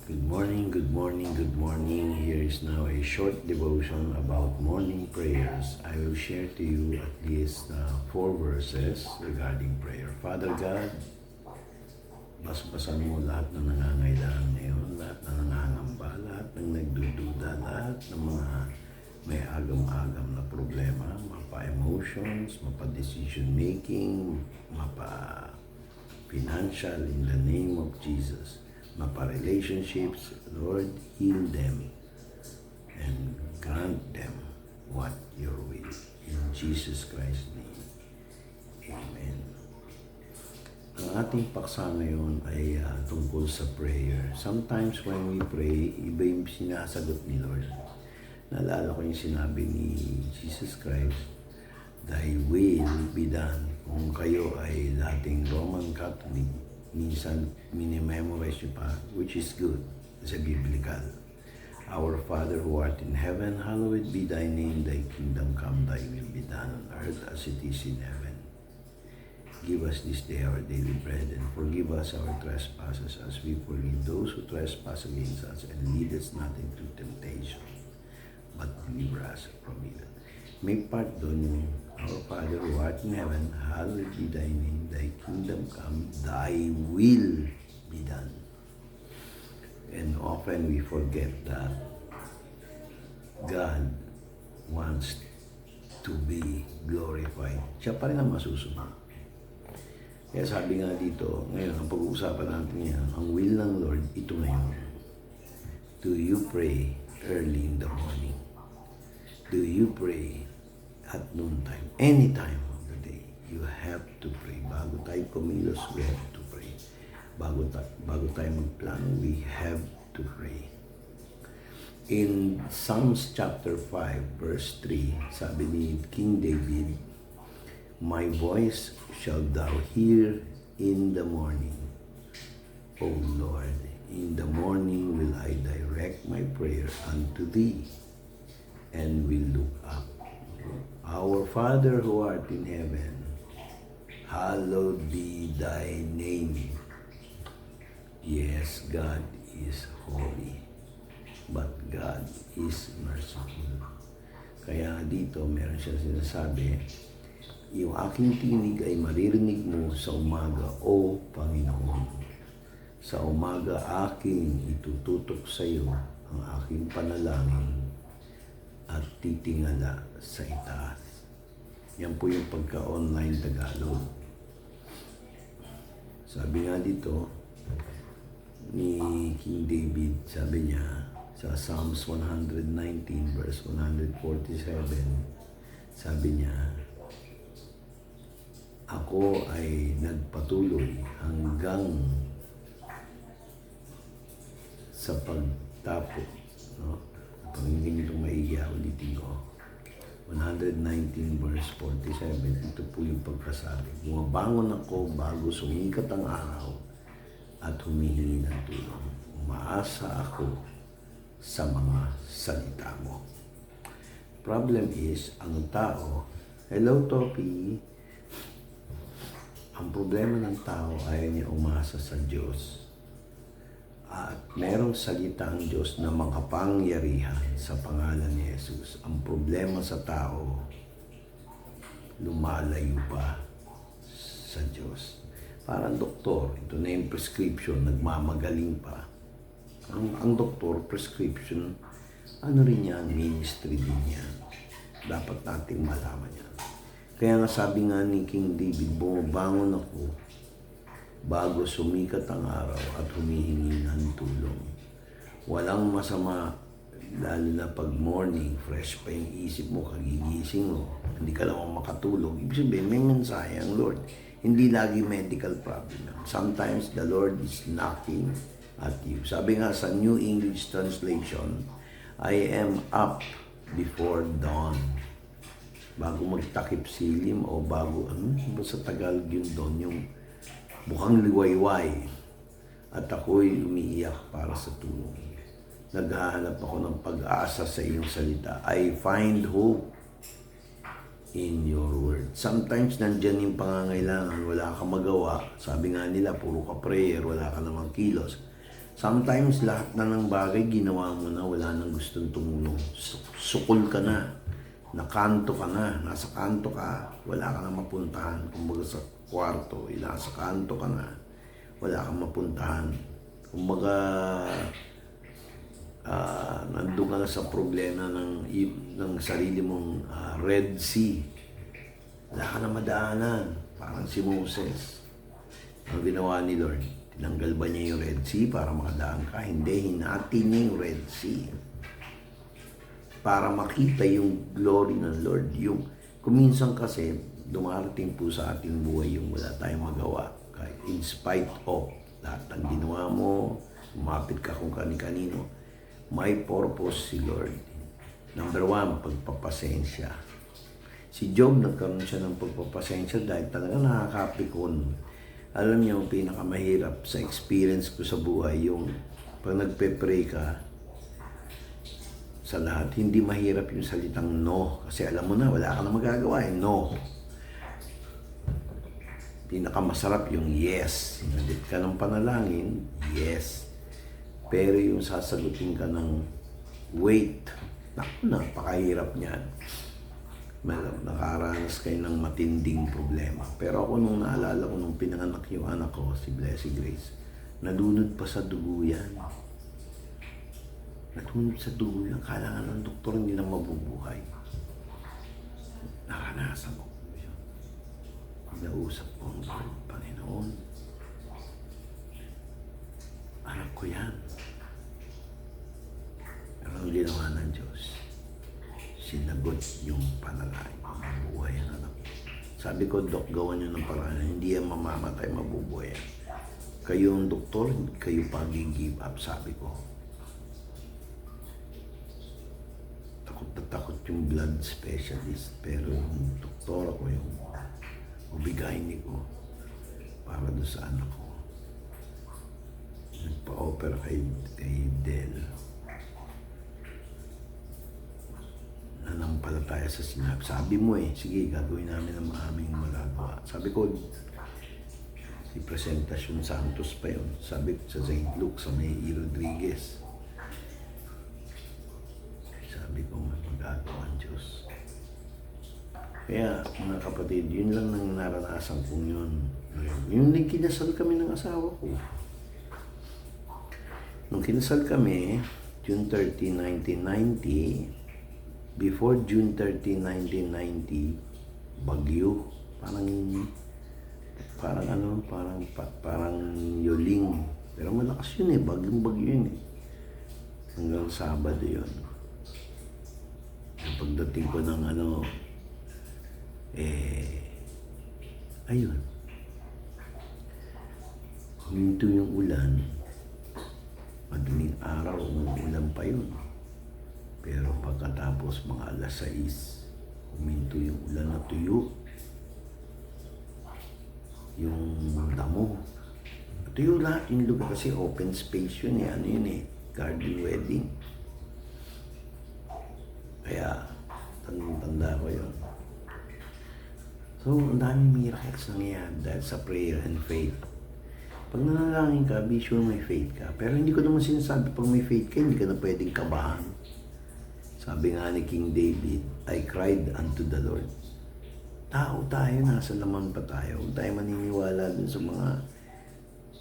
Good morning, good morning, good morning. Here is now a short devotion about morning prayers. I will share to you at least 4 verses regarding prayer. Father God, basbasan mo lahat ng nangangailangan ngayon, lahat ng nangangamba, lahat ng nagdududa, lahat ng mga may agam-agam na problema, mapa-emotions, mapa-decision making, mapa-financial in the name of Jesus. Mapa-relationships, Lord, heal them and grant them what your will. In Jesus Christ's name, Amen. Ang ating paksa ngayon ay tungkol sa prayer. Sometimes when we pray, iba yung sinasagot ni Lord. Naalala ko yung sinabi ni Jesus Christ, Thy will be done. Kung kayo ay dating Roman Catholic, minsan minimemorize nyo pa, which is good, sa biblical. Our Father who art in heaven, hallowed be thy name, thy kingdom come, thy will be done on earth as it is in heaven. Give us this day our daily bread, and forgive us our trespasses as we forgive those who trespass against us, and lead us not into temptation, but deliver us from evil. May part doon yung Our Father who art in heaven, hallowed be thy name, thy kingdom come, thy will be done. And often we forget that God wants to be glorified. Siya pa rin ang masusunod. Kaya sabi nga dito, ngayon, ang pag-uusapan natin yan, ang will ng Lord, ito ngayon. Do you pray early in the morning? Do you pray at noontime? Any time of the day, you have to pray. Bago tayo kumilos, we have to pray. Bago tayo magplano, we have to pray. In Psalms chapter 5, verse 3, sabi ni King David, My voice shall thou hear in the morning. O Lord, in the morning will I direct my prayer unto thee, and will look up. Our Father who art in heaven, hallowed be thy name. Yes, God is holy, but God is merciful. Kaya dito meron siya sinasabi, yung aking tinig ay maririnig mo sa umaga, O Panginoon. Sa umaga aking itututok sa iyo ang aking panalangin at titingala sa itaas. Yan po yung pagka-online Tagalog. Sabi nga dito ni King David, sabi niya sa Psalms 119 verse 147, sabi niya, Ako ay nagpatuloy hanggang sa pagtapos, no? Pakinggan niyo itong maigi, ulitin ko. 119 verse 47, ito po yung pagkasabi. Bumabangon ako bago sumikat ang araw at humihingi ng tulong. Umaasa ako sa mga salita mo. Problem is, ang tao, hello Topi, ang problema ng tao ayaw niya umasa sa Diyos. At merong salita ang Diyos na makapangyarihan sa pangalan ni Jesus. Ang problema sa tao, lumalayo pa sa Diyos. Parang doktor, ito na yung prescription, nagmamagaling pa. Ang doktor, prescription, ano rin yan, ministry din yan. Dapat nating malaman yan. Kaya nga sabi nga ni King David, bumabangon ako bago sumikat ang araw at humihingi ng tulong. Walang masama, lalo na pag morning, fresh pa yung isip mo, kagigising mo, hindi ka naman makatulog. Ibig sabihin, may mensahe ang Lord. Hindi lagi medical problem. Sometimes the Lord is knocking at you. Sabi nga sa New English Translation, I am up before dawn. Bago magtakip silim o bago, sa Tagalog yun doon, yung mukhang liwayway at ako'y umiiyak para sa tulong. Naghahanap ako ng pag-asa sa iyong salita. I find hope in your word. Sometimes nandyan yung pangangailangan, wala kang magawa. Sabi nga nila, puro ka prayer, wala ka namang kilos. Sometimes, lahat na ng bagay ginawa mo na, wala nang gustong tumulong. Sukol ka na, nakanto ka na, nasa kanto ka, wala ka na mapuntahan. Kumbaga sa kwarto, nasa kanto ka na, wala kang mapuntahan. Kumbaga, nandun ka na sa problema ng sarili mong Red Sea. Wala ka na madaanan, parang si Moses. Ang ginawa ni Lord, tinanggal ba niya yung Red Sea para makadaan ka? Hindi, hinati niya yung Red Sea. Para makita yung glory ng Lord. Kuminsan kasi, dumarating po sa ating buhay yung wala tayong magawa. In spite of lahat ng ginawa mo, umapit ka kung kani-kanino, may purpose si Lord. Number 1, pagpapasensya. Si Job, nagkaroon siya ng pagpapasensya dahil talaga nakakapikon. Alam niyo, yung pinakamahirap sa experience ko sa buhay, yung pag nagpe-pray ka, sa lahat, hindi mahirap yung salitang no. Kasi alam mo na, wala ka na magagawa no. Pinakamasarap yung yes. Sinalit ka ng panalangin, yes. Pero yung sasagutin ka ng wait, napakahirap niyan. Nakaranas kayo ng matinding problema. Pero ako nung naalala ko nung pinanganak yung anak ko, si Blessy Grace, nadunod pa sa dugo yan. Nadunod sa dugo yan. Kailangan ng doktor hindi na mabubuhay. Naranasan ko yun. Nausap ko ang Lord, Panginoon. Anak ko yan. Pero ang ginawa ng Diyos, sinagot yung panalangin. Mabubuhay ang anak. Sabi ko, Dok, gawan nyo ng paraan. Hindi yan mamamatay, mabubuhay. Kayo ang doktor, kayo pa give up, sabi ko. Takot na takot yung blood specialist. Pero yung doktor ako, yung ubigayin ko para doon sa anak ko. Nagpa-opera kay Del. Nanampalataya sa sinabi. Sabi mo sige, gagawin namin ang aming magagawa. Sabi ko, si Presentasyon Santos pa yun. Sabi ko sa St. Luke, sa may E. Rodriguez. Sabi ko, magagawa ang Diyos. Kaya, mga kapatid, yun lang nang naranasan kong yun. Yung kinasal kami ng asawa ko. Nung kinasal kami, June 30, 1990, before June 30, 1990, bagyo. Parang yuling. Pero malakas yun bagyong-bagyo yun Hanggang Sabado yun. Pagdating ko ng ayun. Huminto yung ulan. Madaling araw, umuulan pa yun. Pero pagkatapos mga alas 6, huminto yung ulan na tuyo. Yung damo. Tuyo lahat yung lugar kasi open space yun garden wedding. Kaya, tanda ko yun. So, ang daming miracles nangyayari dahil sa prayer and faith. Pag nanalangin ka, be sure may faith ka. Pero hindi ko naman sinasabi pag may faith ka, hindi ka na pwedeng kabahan. Sabi nga ni King David, I cried unto the Lord. Tao tayo, nasa laman pa tayo. Huwag tayo maniniwala dun sa mga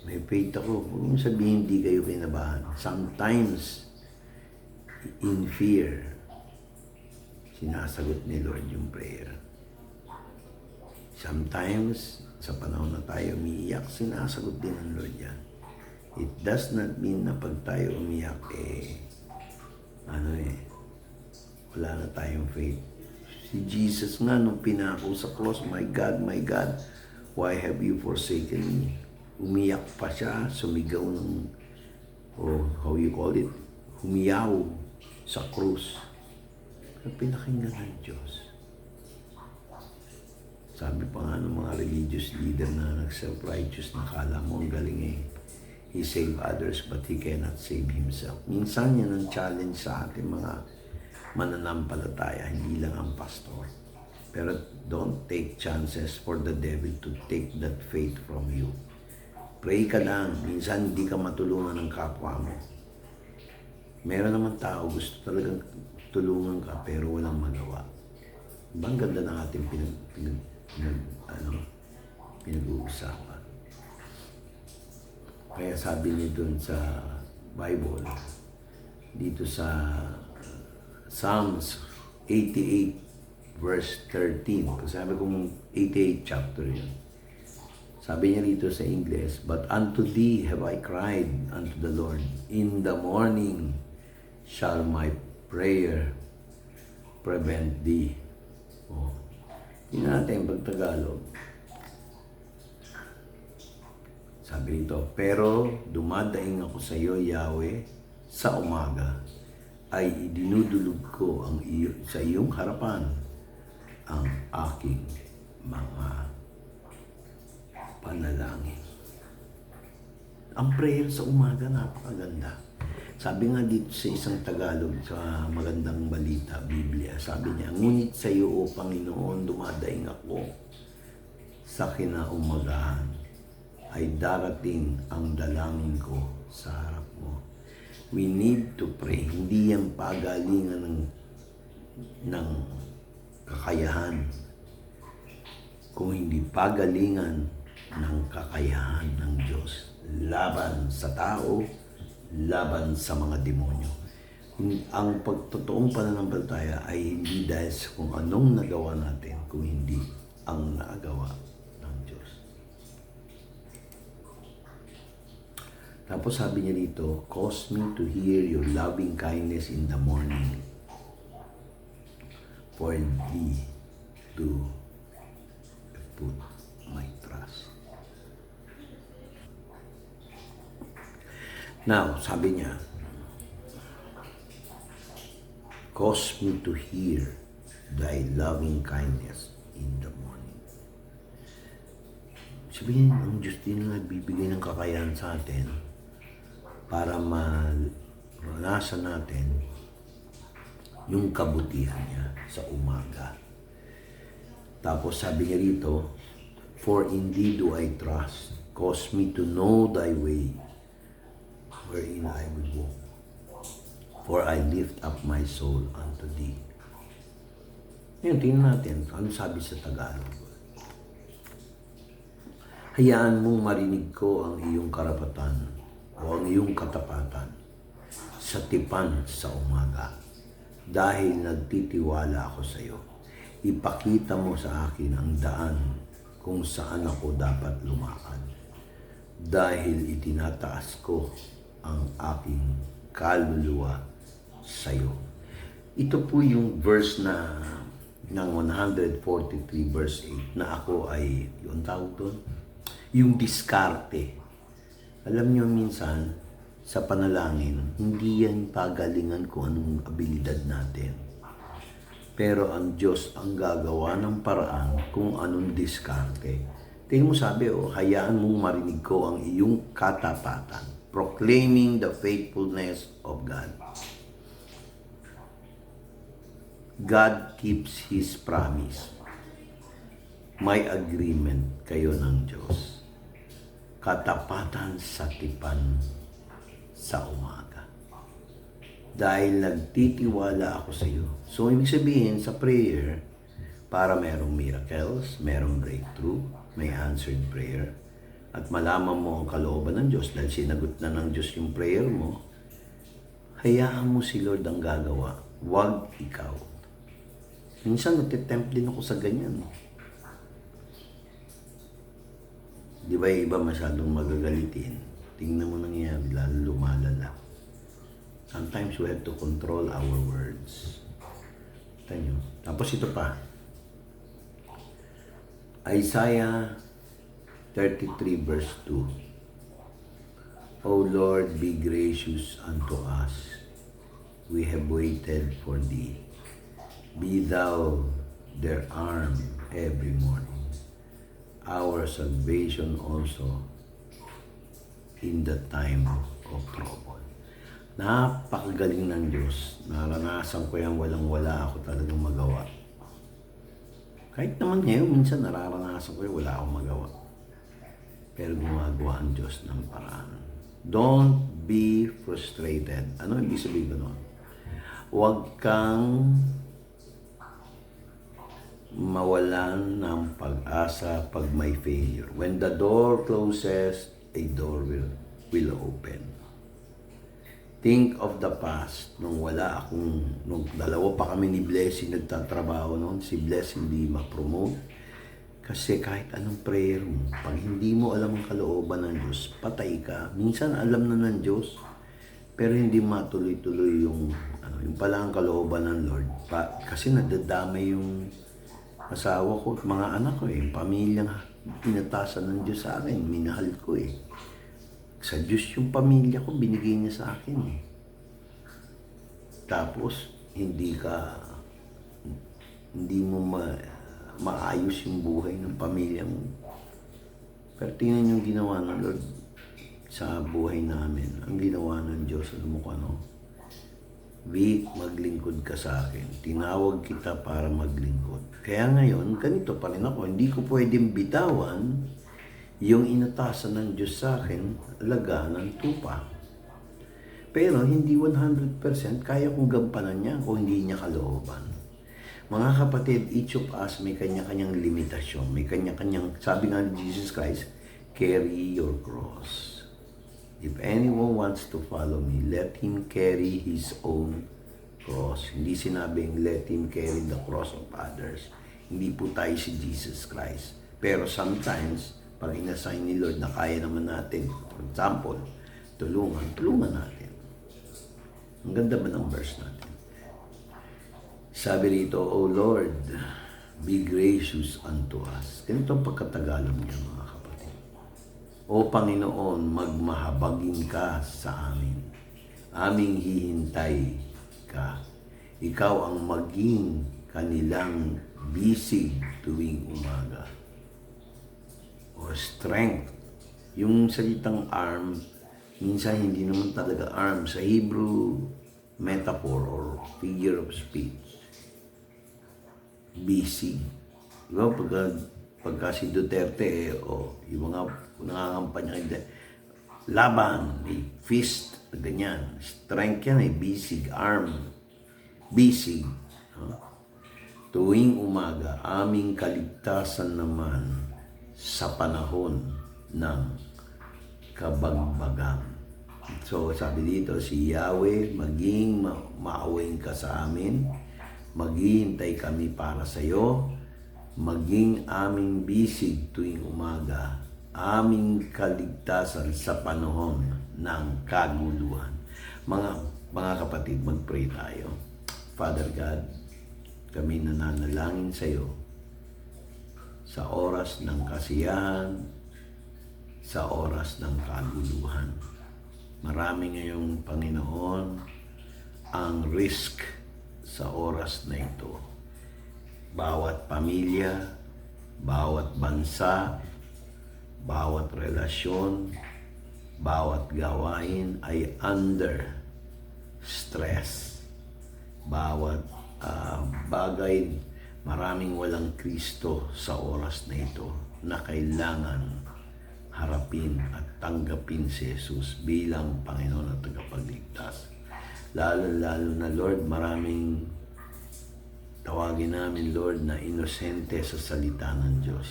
may faith ako. Huwag mong sabihin, hindi kayo kinabahan. Sometimes, in fear, sinasagot ni Lord yung prayer. Sometimes, sa panahon na tayo umiiyak, sinasagot din ng Lord yan. It does not mean na pag tayo umiyak, wala na tayong faith. Si Jesus nga, nung pinako sa cross, my God, why have you forsaken me? Umiyak pa siya, sumigaw ng, how you call it, humiyaw sa krus. Pero pinakinggan ng Diyos. Sabi pa nga ng mga religious leader na nag-self-righteous, nakala mo ang galing He save others but he cannot save himself. Minsan yan ang challenge sa ating mga mananampalataya, hindi lang ang pastor. Pero don't take chances for the devil to take that faith from you. Pray ka lang. Minsan hindi ka matulungan ng kapwa mo. Meron naman tao gusto talagang tulungan ka pero walang magawa. Ang ganda ng ating pinag-uusapan. Kaya sabi niya dun sa Bible, dito sa Psalms 88 verse 13. Kasi sabi kong 88 chapter yun. Sabi niya dito sa English, "But unto thee have I cried unto the Lord. In the morning shall my prayer prevent thee." Oh. Tingnan natin pag Tagalog. Sabi nito, "Pero dumadaing ako sa iyo, Yahweh, sa umaga, ay idinudulog ko sa iyong harapan ang aking mga panalangin." Ang prayer sa umaga, napakaganda. Sabi nga dito sa isang Tagalog, sa Magandang Balita, Biblia, sabi niya, "Ngunit sa iyo, O Panginoon, dumadaing ako sa kinaumagahan, ay darating ang dalangin ko sa harap mo." We need to pray. Hindi yan pagalingan ng kakayahan. Kung hindi pagalingan ng kakayahan ng Diyos. Laban sa tao, laban sa mga demonyo. Ang pagtotoong pananampalataya ay hindi dahil sa kung anong nagawa natin, kung hindi ang nagawa ng Diyos. Tapos sabi niya dito, "Cause me to hear your loving kindness in the morning, for thee to put my trust." Now, sabi niya, "Cause me to hear thy loving kindness in the morning." Sabihin, ang Diyos din na nagbibigay ng kakayahan sa atin para maranasan natin yung kabutihan niya sa umaga. Tapos sabi niya rito, "For in thee do I trust, cause me to know thy way, wherein I will walk. For I lift up my soul unto thee." Ngayon, tingnan natin, ano sabi sa Tagalog? "Hayaan mong marinig ko ang iyong karapatan o ang iyong katapatan sa tipan sa umaga. Dahil nagtitiwala ako sa iyo, ipakita mo sa akin ang daan kung saan ako dapat lumakad. Dahil itinataas ko ang aking kaluluwa sa iyo." Ito po yung verse ng 143 verse 8 na ako ay, yung tawag doon, yung diskarte. Alam niyo minsan, sa panalangin, hindi yan pagalingan kung anong abilidad natin. Pero ang Diyos ang gagawa ng paraan kung anong diskarte. Tingnan mo sabi, "Hayaan mong marinig ko ang iyong katapatan, proclaiming the faithfulness of God." God keeps His promise. May agreement kayo ng Diyos. Katapatan sa tipan sa umaga. Dahil nagtitiwala ako sa iyo. So, ibig sabihin, sa prayer, para merong miracles, merong breakthrough, may answered prayer, at malaman mo ang kalooban ng Diyos dahil sinagot na ng Diyos yung prayer mo, hayaan mo si Lord ang gagawa. Huwag ikaw. Minsan, natitempt din ako sa ganyan. Di ba iba masyadong magagalitin? Tingnan mo nangyayari, lalo lumalala. Sometimes we have to control our words. Tanyo. Tapos ito pa. Isaiah 33 verse 2. "O Lord, be gracious unto us. We have waited for thee. Be thou their arm every morning. Our salvation also in the time of trouble." Napakagaling ng Diyos. Naranasan ko yan, walang-wala ako talagang magawa. Kahit naman ngayon, minsan nararanasan ko yan, wala akong magawa. Pero gumagawa ang Diyos ng paraan. Don't be frustrated. Ano ibig sabihin ko nun? Huwag kang mawalan ng pag-asa pag may failure. When the door closes, a door will open. Think of the past. Nung dalawa pa kami ni Blessing nagtatrabaho noon, si Blessing hindi ma-promote. Kasi kahit anong prayer mo, pag hindi mo alam ang kalooban ng Diyos, patay ka. Minsan alam na ng Diyos, pero hindi matuloy-tuloy yung pala ang kalooban ng Lord. Kasi nadadamay yung asawa ko at mga anak ko yung pamilya nga. Pinatasan ng Diyos sa akin, minahal ko Sa Diyos yung pamilya ko, binigay niya sa akin Tapos, hindi mo maayos yung buhay ng pamilya mo. Pero tingnan yung ginawa ng Lord sa buhay namin. Ang ginawa ng Diyos, alam mo kung ano? Vic, maglingkod ka sa akin. Tinawag kita para maglingkod. Kaya ngayon, ganito pa rin ako. Hindi ko pwedeng bitawan yung inatasan ng Diyos sa akin, alagaan ng tupa. Pero hindi 100% kaya kong gampanan niya kung hindi niya kalooban. Mga kapatid, each of us may kanya-kanyang limitasyon. May kanya-kanyang, sabi nga ni Jesus Christ, carry your cross. If anyone wants to follow me, let him carry his own cross. Hindi sinabing let him carry the cross of others. Hindi po tayo si Jesus Christ. Pero sometimes, pag inassign ni Lord na kaya naman natin, for example, tulungan natin. Ang ganda ba ng verse natin? Sabi rito, O Lord, be gracious unto us. Ganito ang pagkatagalog niya, mga kapatid. O Panginoon, magmahabagin ka sa amin. Aming hihintay ka. Ikaw ang maging kanilang bisig tuwing umaga. O strength. Yung salitang arm, minsan hindi naman talaga arm. Sa Hebrew, metaphor or figure of speech. Bisig. Diba? Pagka si Duterte, yung mga nangangampanya, laban, fist, ganyan. Strength yan, bisig, arm. Bisig. Tuwing umaga, aming kaligtasan naman sa panahon ng kabagbagang. So, sabi dito, si Yahweh, maging maawing ka sa amin, maghihintay kami para sa iyo, maging aming bisig tuwing umaga, aming kaligtasan sa panahon ng kaguluhan. Mga kapatid, mag-pray tayo. Father God, kami nananalangin sa iyo sa oras ng kasiyahan, sa oras ng kaguluhan. Marami ngayong Panginoon ang risk sa oras na ito. Bawat pamilya, bawat bansa, bawat relasyon, bawat gawain ay under stress. Bawat bagay, maraming walang Kristo sa oras na ito na kailangan harapin at tanggapin si Jesus bilang Panginoon at tagapagligtas. Lalo na Lord, maraming tawagin namin Lord na inosente sa salita ng Diyos.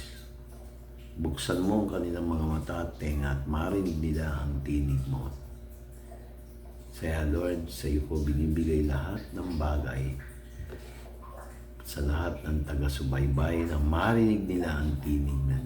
Buksan mo ang kanilang mga mata at tenga at marinig nila ang tinig mo. Kaya Lord, sa iyo ko binibigay lahat ng bagay sa lahat ng taga-subaybay na marinig nila ang tinig ng